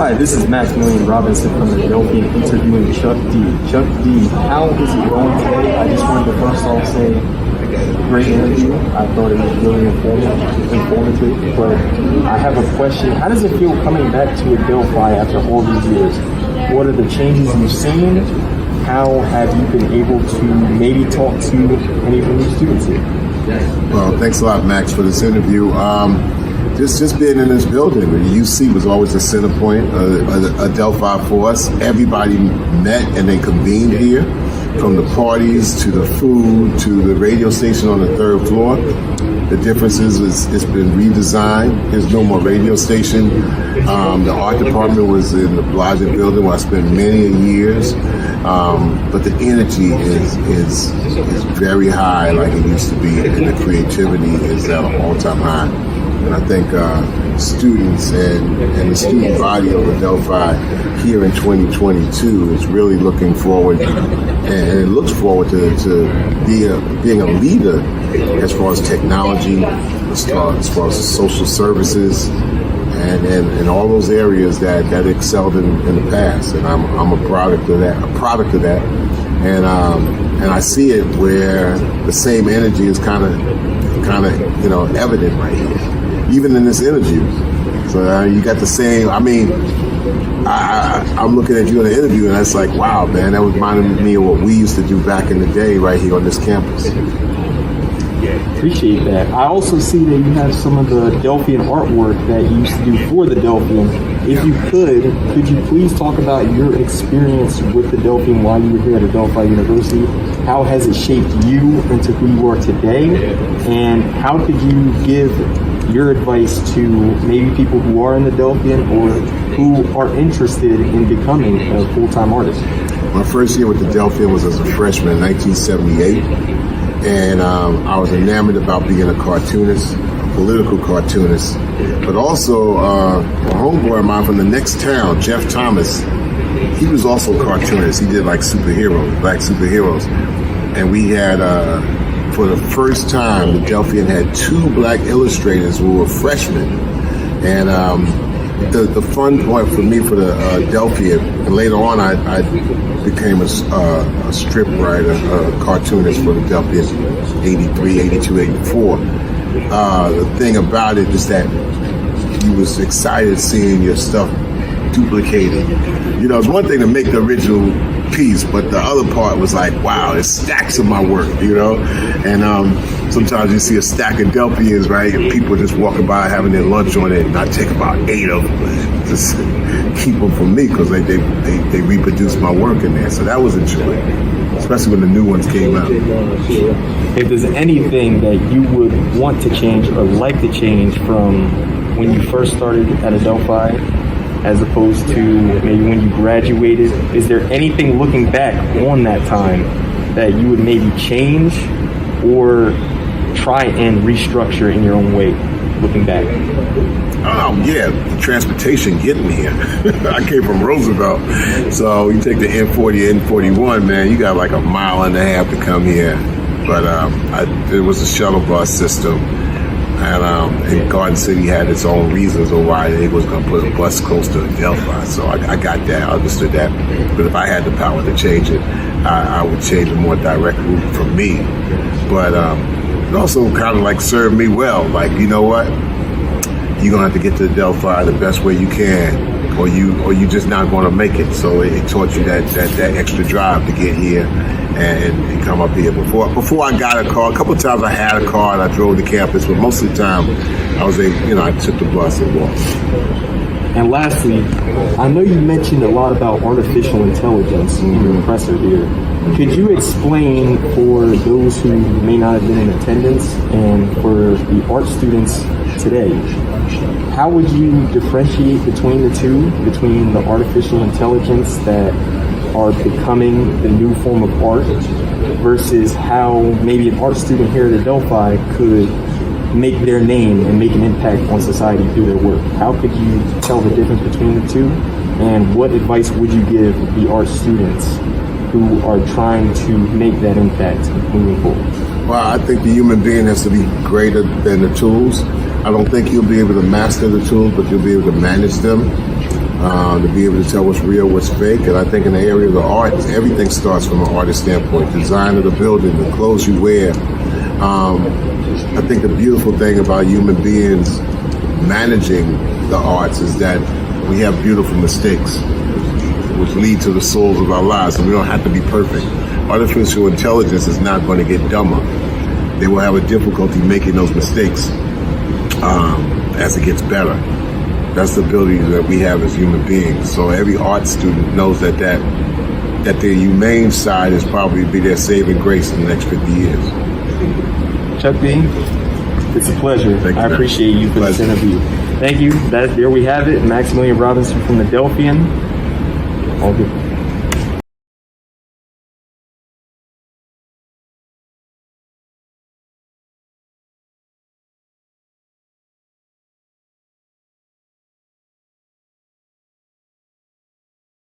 Hi, this is Maxmillian Robinson from the Delphi interviewing Chuck D. Chuck D, how is it going today? I just wanted to first off say, great interview. I thought it was really informative, but I have a question. How does it feel coming back to Delphi after all these years? What are the changes you've seen? How have you been able to maybe talk to any of the new students here? Well, thanks a lot, Max, for this interview. Just being in this building, the UC was always a center point, a Delphi for us. Everybody met and they convened here, from the parties to the food to the radio station on the 3rd floor. The difference is it's been redesigned. There's no more radio station. The art department was in the Blodgett building where I spent many years. But the energy is very high, like it used to be, and the creativity is at an all-time high. And I think students and the student body of Delphi here in 2022 is really looking forward, and it looks forward to being a leader as far as technology, as far as social services, and all those areas that excelled in the past. And I'm a product of that. And I see it where the same energy is kind of evident right here, even in this interview. So you got the same. I mean, I'm looking at you in the interview, and that's like, wow, man, that reminded me of what we used to do back in the day right here on this campus. Appreciate that. I also see that you have some of the Delphian artwork that you used to do for the Delphian. If you could you please talk about your experience with the Delphian while you were here at Delphi University? How has it shaped you into who you are today? And how could you give your advice to maybe people who are in the Delphian or who are interested in becoming a full-time artist? My first year with the Delphian was as a freshman in 1978. And I was enamored about being a cartoonist, a political cartoonist, but also a homeboy of mine from the next town, Jeff Thomas. He was also a cartoonist. He did like superheroes, black superheroes. And we had, for the first time, the Delphian had 2 black illustrators who were freshmen. And the fun point for me for the Delphian, and later on I became a strip writer, a cartoonist for the Delphian, 83, 82, 84. The thing about it is that you was excited seeing your stuff duplicated. You know, it's one thing to make the original piece, but the other part was like, wow, there's stacks of my work, you know? And sometimes you see a stack of Delphians, right? And people just walking by having their lunch on it, and I take about 8 of them, just keep them for me, because they reproduce my work in there. So that was enjoyable, especially when the new ones came out. If there's anything that you would want to change or like to change from when you first started at Delphi, as opposed to maybe when you graduated, is there anything looking back on that time that you would maybe change or try and restructure in your own way, looking back? Yeah, the transportation getting here. I came from Roosevelt, so you take the N40, N41, man, you got like a mile and a half to come here. But it was a shuttle bus system. And Garden City had its own reasons of why they was going to put a bus close to Delphi. So I got that, I understood that. But if I had the power to change it, I would change a more direct route for me. But it also kind of like served me well. Like, you know what? You're going to have to get to Delphi the best way you can, or you just not going to make it. So it taught you that extra drive to get here and come up here. Before I got a car, a couple of times I had a car and I drove to campus, but most of the time I took the bus and walked. And lastly, I know you mentioned a lot about artificial intelligence in your presser here. Could you explain for those who may not have been in attendance and for the art students today, how would you differentiate between the two, between the artificial intelligence that are becoming the new form of art versus how maybe an art student here at Delphi could make their name and make an impact on society through their work? How could you tell the difference between the two? And what advice would you give the art students who are trying to make that impact moving forward? Well, I think the human being has to be greater than the tools. I don't think you'll be able to master the tools, but you'll be able to manage them. to be able to tell what's real, what's fake. And I think in the area of the arts, everything starts from an artist standpoint. Design of the building, the clothes you wear. I think the beautiful thing about human beings managing the arts is that we have beautiful mistakes, which lead to the souls of our lives, and we don't have to be perfect. Artificial intelligence is not going to get dumber. They will have a difficulty making those mistakes as it gets better. That's the ability that we have as human beings. So every art student knows that their humane side is probably be their saving grace in the next 50 years. Chuck B, it's a pleasure. I appreciate you for this interview. Thank you. There we have it. Maxmillian Robinson from the Delphian. All good.